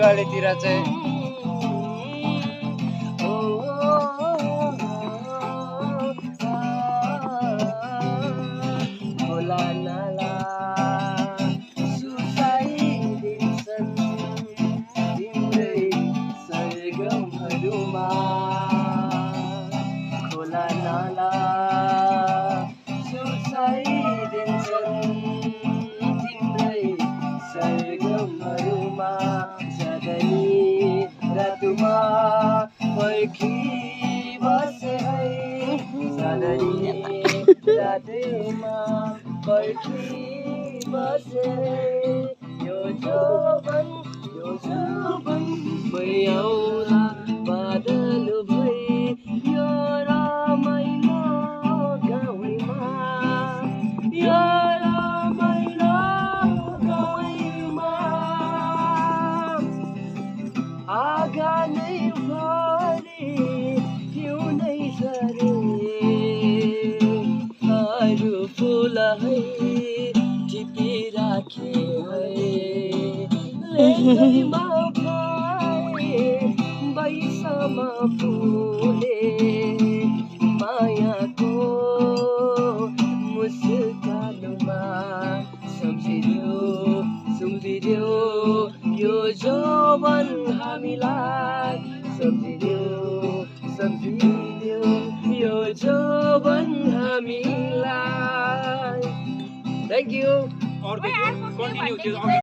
दिवालीतिर चाहिँ खोला नाला सुसाइदिन्छन् तिम्रै सरगमहरूमा खोला नाला सुसाइदिन्छन् तिम्रै सरगमहरूमा सधैँ रातुमा पर्खिबसे है सधैँ रातुमा पर्खिबसे यो जोबन भइआउला बादल भई यो रमाइलो गाउँमा यो रमाइलो गाउँमा आगानै भरि पिउनै झरे अरू फुल है टिपिराखे है लेकैमा भए बैसमा फुले मायाको मुस्कानमा सम्झिदेऊ यो जौवन हामीलाई सम्झिदेऊ यो जौवन हामीलाई। Thank you.